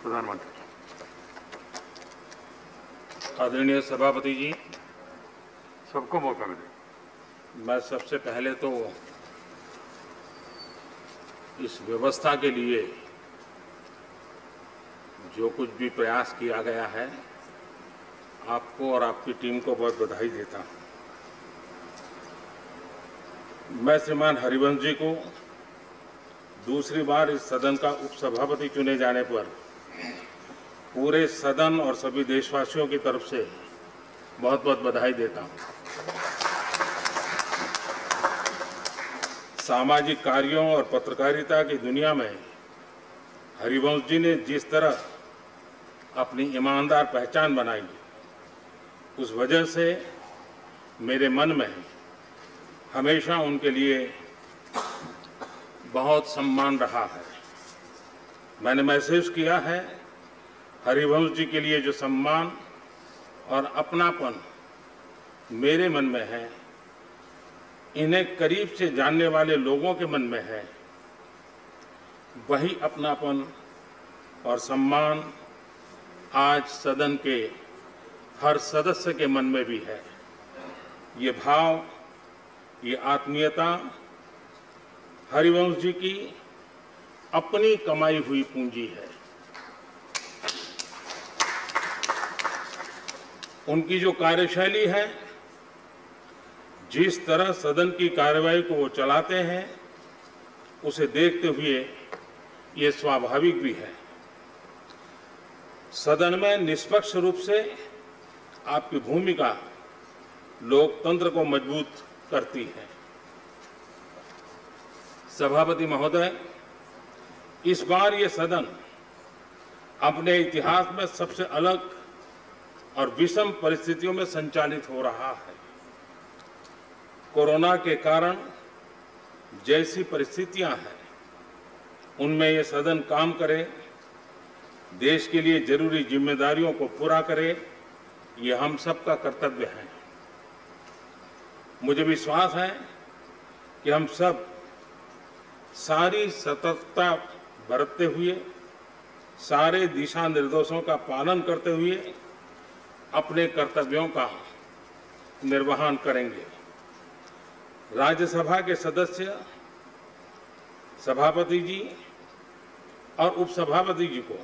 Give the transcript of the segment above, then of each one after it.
प्रधानमंत्री। आदरणीय सभापति जी, सबको मौका मिले। मैं सबसे पहले तो इस व्यवस्था के लिए जो कुछ भी प्रयास किया गया है, आपको और आपकी टीम को बहुत बधाई देता हूं। मैं श्रीमान हरिवंश जी को दूसरी बार इस सदन का उपसभापति चुने जाने पर पूरे सदन और सभी देशवासियों की तरफ से बहुत बहुत बधाई देता हूं। सामाजिक कार्यों और पत्रकारिता की दुनिया में हरिवंश जी ने जिस तरह अपनी ईमानदार पहचान बनाई, उस वजह से मेरे मन में हमेशा उनके लिए बहुत सम्मान रहा है। मैंने महसूस किया है हरिवंश जी के लिए जो सम्मान और अपनापन मेरे मन में है, इन्हें करीब से जानने वाले लोगों के मन में है, वही अपनापन और सम्मान आज सदन के हर सदस्य के मन में भी है। ये भाव, ये आत्मीयता हरिवंश जी की अपनी कमाई हुई पूंजी है। उनकी जो कार्यशैली है, जिस तरह सदन की कार्यवाही को वो चलाते हैं, उसे देखते हुए ये स्वाभाविक भी है। सदन में निष्पक्ष रूप से आपकी भूमिका लोकतंत्र को मजबूत करती है। सभापति महोदय, इस बार ये सदन अपने इतिहास में सबसे अलग और विषम परिस्थितियों में संचालित हो रहा है। कोरोना के कारण जैसी परिस्थितियां हैं, उनमें ये सदन काम करे, देश के लिए जरूरी जिम्मेदारियों को पूरा करे, ये हम सबका कर्तव्य है। मुझे विश्वास है कि हम सब सारी सतर्कता बरतते हुए, सारे दिशा निर्देशों का पालन करते हुए अपने कर्तव्यों का निर्वहन करेंगे। राज्यसभा के सदस्य, सभापति जी और उपसभापति जी को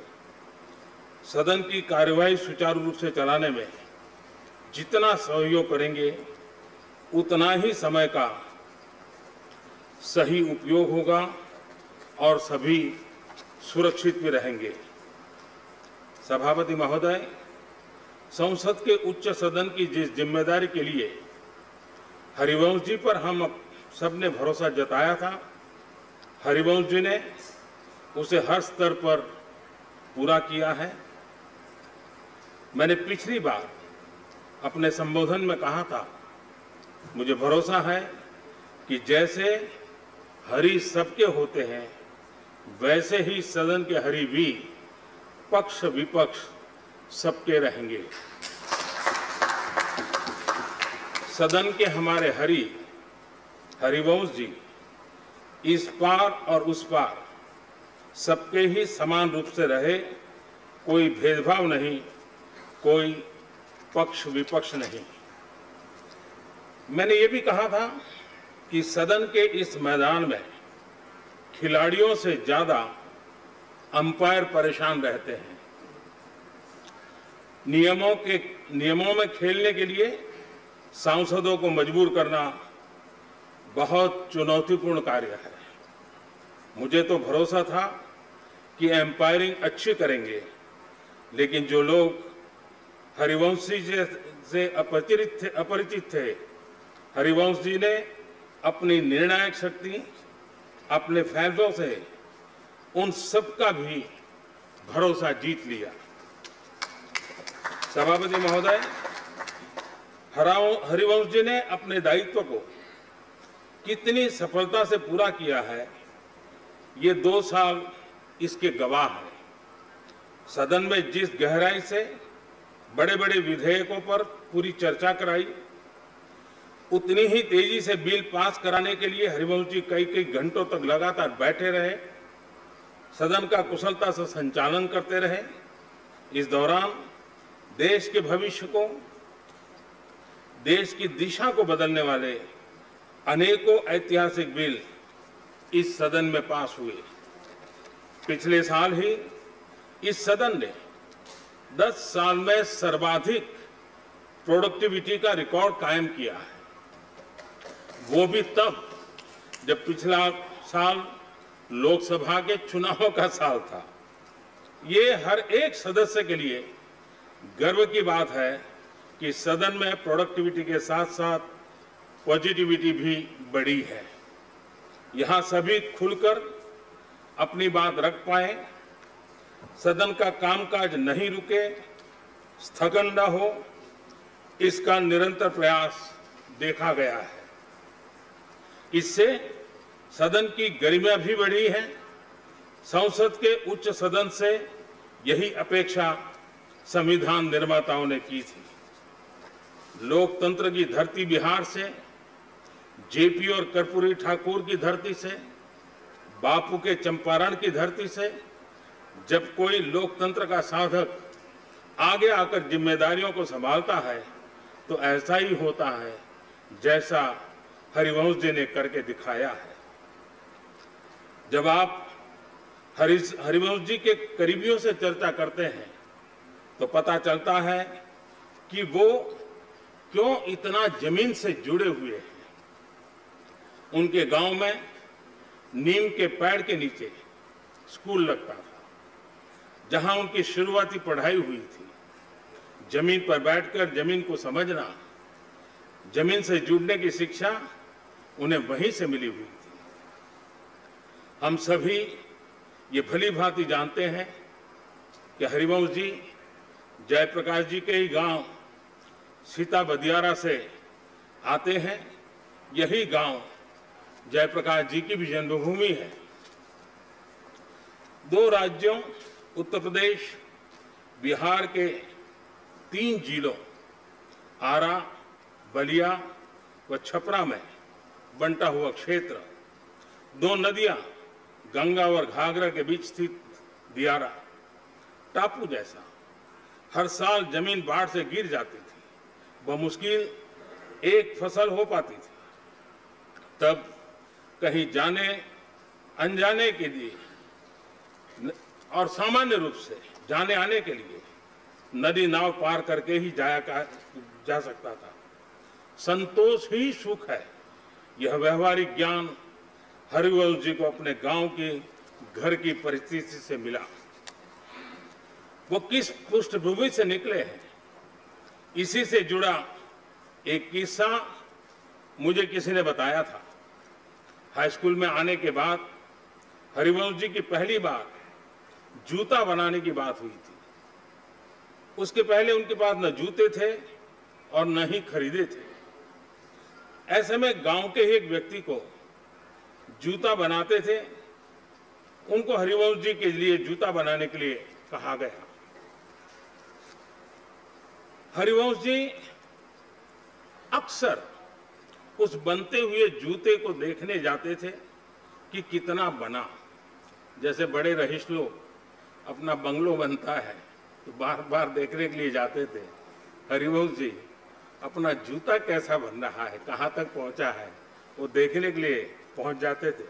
सदन की कार्यवाही सुचारू रूप से चलाने में जितना सहयोग करेंगे, उतना ही समय का सही उपयोग होगा और सभी सुरक्षित भी रहेंगे। सभापति महोदय, संसद के उच्च सदन की जिस जिम्मेदारी के लिए हरिवंश जी पर हम सबने भरोसा जताया था, हरिवंश जी ने उसे हर स्तर पर पूरा किया है। मैंने पिछली बार अपने संबोधन में कहा था, मुझे भरोसा है कि जैसे हरि सबके होते हैं, वैसे ही सदन के हरि भी पक्ष विपक्ष सबके रहेंगे। सदन के हमारे हरिवंश जी इस पार और उस पार सबके ही समान रूप से रहे, कोई भेदभाव नहीं, कोई पक्ष विपक्ष नहीं। मैंने ये भी कहा था कि सदन के इस मैदान में खिलाड़ियों से ज्यादा अंपायर परेशान रहते हैं। नियमों में खेलने के लिए सांसदों को मजबूर करना बहुत चुनौतीपूर्ण कार्य है। मुझे तो भरोसा था कि एम्पायरिंग अच्छी करेंगे, लेकिन जो लोग हरिवंश जी से अपरिचित थे, हरिवंश जी ने अपनी निर्णायक शक्ति, अपने फैसलों से उन सबका भी भरोसा जीत लिया। सभापति महोदय, हरिवंश जी ने अपने दायित्व को कितनी सफलता से पूरा किया है, ये 2 साल इसके गवाह हैं। सदन में जिस गहराई से बड़े बड़े विधेयकों पर पूरी चर्चा कराई, उतनी ही तेजी से बिल पास कराने के लिए हरिवंश जी कई घंटों तक लगातार बैठे रहे। सदन का कुशलता से संचालन करते रहे। इस दौरान देश के भविष्य को, देश की दिशा को बदलने वाले अनेकों ऐतिहासिक बिल इस सदन में पास हुए। पिछले साल ही इस सदन ने 10 साल में सर्वाधिक प्रोडक्टिविटी का रिकॉर्ड कायम किया है, वो भी तब जब पिछला साल लोकसभा के चुनावों का साल था। ये हर एक सदस्य के लिए गर्व की बात है कि सदन में प्रोडक्टिविटी के साथ साथ पॉजिटिविटी भी बढ़ी है। यहाँ सभी खुलकर अपनी बात रख पाए, सदन का कामकाज नहीं रुके, स्थगन न हो, इसका निरंतर प्रयास देखा गया है। इससे सदन की गरिमा भी बढ़ी है। संसद के उच्च सदन से यही अपेक्षा संविधान निर्माताओं ने की थी। लोकतंत्र की धरती बिहार से, जेपी और कर्पूरी ठाकुर की धरती से, बापू के चंपारण की धरती से जब कोई लोकतंत्र का साधक आगे आकर जिम्मेदारियों को संभालता है तो ऐसा ही होता है जैसा हरिवंश जी ने करके दिखाया है। जब आप हरिवंश जी के करीबियों से चर्चा करते हैं तो पता चलता है कि वो क्यों इतना जमीन से जुड़े हुए हैं। उनके गांव में नीम के पेड़ के नीचे स्कूल लगता था, जहां उनकी शुरुआती पढ़ाई हुई थी। जमीन पर बैठकर जमीन को समझना, जमीन से जुड़ने की शिक्षा उन्हें वहीं से मिली हुई थी। हम सभी ये भली भांति जानते हैं कि हरिवंश जी जयप्रकाश जी के ही गांव सीता बदियारा से आते हैं। यही गांव जयप्रकाश जी की भी जन्मभूमि है। 2 राज्यों उत्तर प्रदेश, बिहार के 3 जिलों आरा, बलिया व छपरा में बंटा हुआ क्षेत्र, 2 नदियां गंगा और घाघरा के बीच स्थित दियारा टापू जैसा, हर साल जमीन बाढ़ से गिर जाती थी, बमुश्किल एक फसल हो पाती थी। तब कहीं जाने अनजाने के लिए और सामान्य रूप से जाने आने के लिए नदी नाव पार करके ही जा सकता था। संतोष ही सुख है। यह व्यवहारिक ज्ञान हरिवंश जी को अपने गांव की घर की परिस्थिति से मिला। वो किस पृष्ठभूमि से निकले हैं, इसी से जुड़ा एक किस्सा मुझे किसी ने बताया था। हाई स्कूल में आने के बाद हरिवंश जी की पहली बार जूता बनाने की बात हुई थी। उसके पहले उनके पास न जूते थे और न ही खरीदे थे। ऐसे में गांव के ही एक व्यक्ति को जूता बनाते थे। उनको हरिवंश जी के लिए जूता बनाने के लिए कहा गया। हरिवंश जी अक्सर उस बनते हुए जूते को देखने जाते थे कि कितना बना। जैसे बड़े रईस लोग अपना बंगलो बनता है तो बार बार देखने के लिए जाते थे। हरिवंश जी अपना जूता कैसा बन रहा है, कहाँ तक पहुंचा है, वो देखने के लिए पहुंच जाते थे।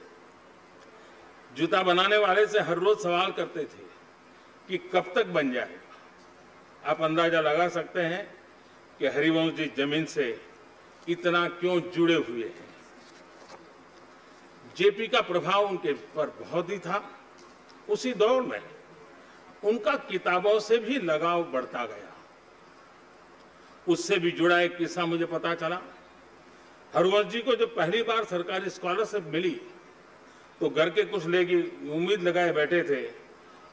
जूता बनाने वाले से हर रोज सवाल करते थे कि कब तक बन जाएगा। आप अंदाजा लगा सकते हैं कि हरिवंश जी जमीन से इतना क्यों जुड़े हुए हैं। जेपी का प्रभाव उनके पर बहुत ही था। उसी दौर में उनका किताबों से भी लगाव बढ़ता गया। उससे भी जुड़ा एक किस्सा मुझे पता चला। हरिवंश जी को जब पहली बार सरकारी स्कॉलरशिप मिली तो घर के कुछ लोग उम्मीद लगाए बैठे थे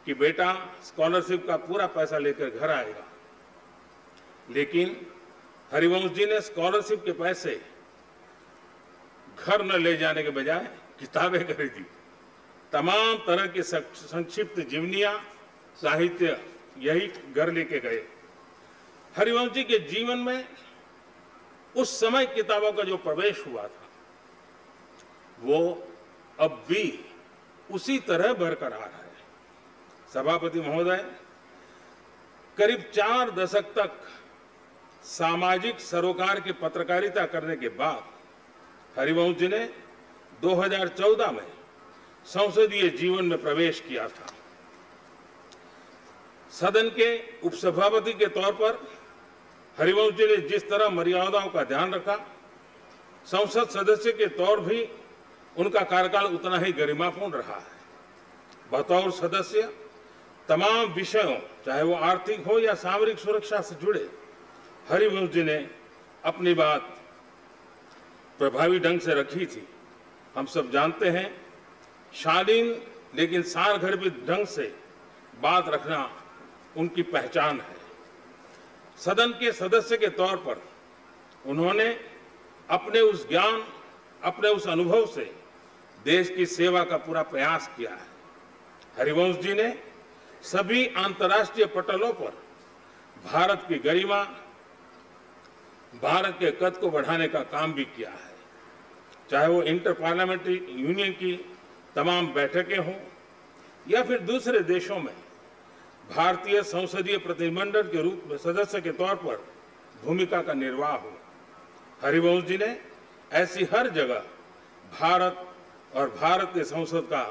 कि बेटा स्कॉलरशिप का पूरा पैसा लेकर घर आएगा। लेकिन हरिवंश जी ने स्कॉलरशिप के पैसे घर न ले जाने के बजाय किताबें खरीदी। तमाम तरह की संक्षिप्त जीवनियां, साहित्य यही घर लेके गए। हरिवंश जी के जीवन में उस समय किताबों का जो प्रवेश हुआ था वो अब भी उसी तरह बरकरार है। सभापति महोदय, करीब 4 दशक तक सामाजिक सरोकार की पत्रकारिता करने के बाद हरिवंश जी ने 2014 में संसदीय जीवन में प्रवेश किया था। सदन के उपसभापति के तौर पर हरिवंश जी ने जिस तरह मर्यादाओं का ध्यान रखा, संसद सदस्य के तौर भी उनका कार्यकाल उतना ही गरिमापूर्ण रहा है। बतौर सदस्य तमाम विषयों, चाहे वो आर्थिक हो या सामरिक सुरक्षा से जुड़े, हरिवंश जी ने अपनी बात प्रभावी ढंग से रखी थी। हम सब जानते हैं, शालीन लेकिन सारगर्भित ढंग से बात रखना उनकी पहचान है। सदन के सदस्य के तौर पर उन्होंने अपने उस ज्ञान, अपने उस अनुभव से देश की सेवा का पूरा प्रयास किया है। हरिवंश जी ने सभी अंतर्राष्ट्रीय पटलों पर भारत की गरिमा, भारत के कद को बढ़ाने का काम भी किया है। चाहे वो इंटर पार्लियामेंट्री यूनियन की तमाम बैठकें हों या फिर दूसरे देशों में भारतीय संसदीय प्रतिनिधिमंडल के रूप में सदस्य के तौर पर भूमिका का निर्वाह हो, हरिवंश जी ने ऐसी हर जगह भारत और भारत के संसद का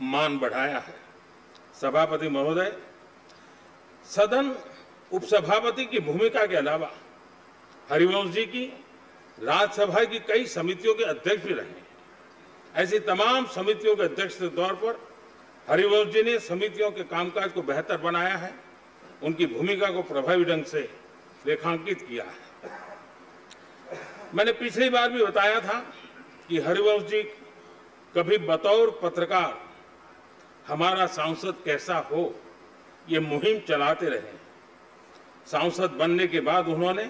मान बढ़ाया है। सभापति महोदय, सदन उपसभापति की भूमिका के अलावा हरिवंश जी की राज्यसभा की कई समितियों के अध्यक्ष भी रहे। ऐसी तमाम समितियों के अध्यक्ष के तौर पर हरिवंश जी ने समितियों के कामकाज को बेहतर बनाया है, उनकी भूमिका को प्रभावी ढंग से रेखांकित किया है। मैंने पिछली बार भी बताया था कि हरिवंश जी कभी बतौर पत्रकार हमारा सांसद कैसा हो, ये मुहिम चलाते रहे। सांसद बनने के बाद उन्होंने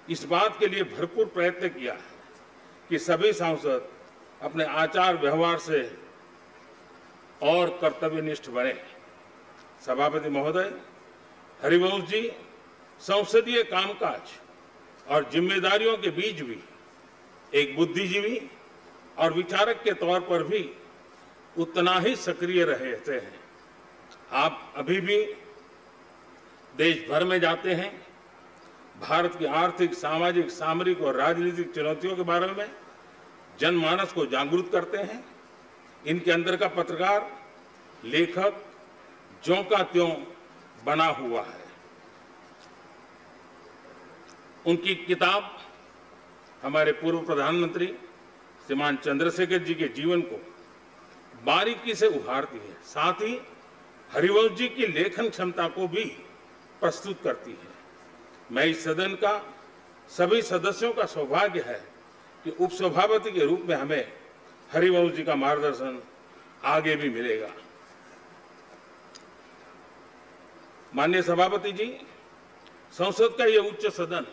इस बात के लिए भरपूर प्रयत्न किया कि सभी सांसद अपने आचार व्यवहार से और कर्तव्यनिष्ठ बने। सभापति महोदय, हरिवंश जी संसदीय कामकाज और जिम्मेदारियों के बीच भी एक बुद्धिजीवी और विचारक के तौर पर भी उतना ही सक्रिय रहते हैं। आप अभी भी देश भर में जाते हैं, भारत की आर्थिक, सामाजिक, सामरिक और राजनीतिक चुनौतियों के बारे में जनमानस को जागरूक करते हैं। इनके अंदर का पत्रकार, लेखक ज्यों का त्यों बना हुआ है। उनकी किताब हमारे पूर्व प्रधानमंत्री श्रीमान चंद्रशेखर जी के जीवन को बारीकी से उभारती है, साथ ही हरिवंश जी की लेखन क्षमता को भी प्रस्तुत करती है। मैं इस सदन का सभी सदस्यों का सौभाग्य है कि उपसभापति के रूप में हमें हरिवंश जी का मार्गदर्शन आगे भी मिलेगा। माननीय सभापति जी, संसद का यह उच्च सदन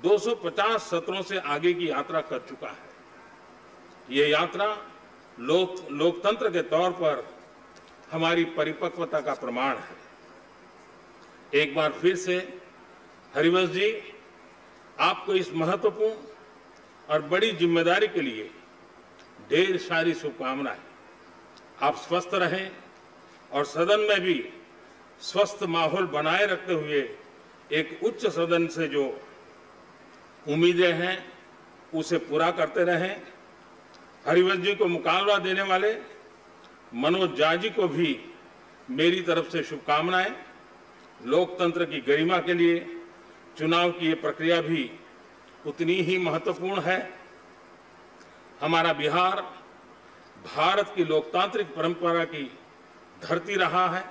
250 सत्रों से आगे की यात्रा कर चुका है। ये यात्रा लोकतंत्र के तौर पर हमारी परिपक्वता का प्रमाण है। एक बार फिर से हरिवंश जी, आपको इस महत्वपूर्ण और बड़ी जिम्मेदारी के लिए ढेर सारी शुभकामनाएं। आप स्वस्थ रहें और सदन में भी स्वस्थ माहौल बनाए रखते हुए एक उच्च सदन से जो उम्मीदें हैं उसे पूरा करते रहें। हरिवंश जी को मुकाबला देने वाले मनोज झा जी को भी मेरी तरफ से शुभकामनाएं। लोकतंत्र की गरिमा के लिए चुनाव की ये प्रक्रिया भी उतनी ही महत्वपूर्ण है। हमारा बिहार भारत की लोकतांत्रिक परंपरा की धरती रहा है।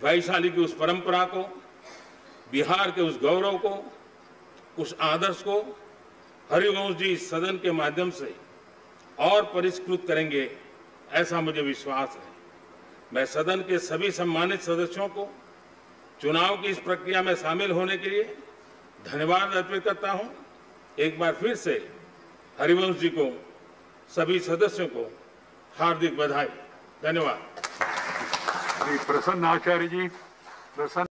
वैशाली की उस परंपरा को, बिहार के उस गौरव को, उस आदर्श को हरिवंश जी सदन के माध्यम से और परिष्कृत करेंगे, ऐसा मुझे विश्वास है। मैं सदन के सभी सम्मानित सदस्यों को चुनाव की इस प्रक्रिया में शामिल होने के लिए धन्यवाद अर्पित करता हूं। एक बार फिर से हरिवंश जी को, सभी सदस्यों को हार्दिक बधाई। धन्यवाद। प्रसन्न आचार्य जी, प्रसन्न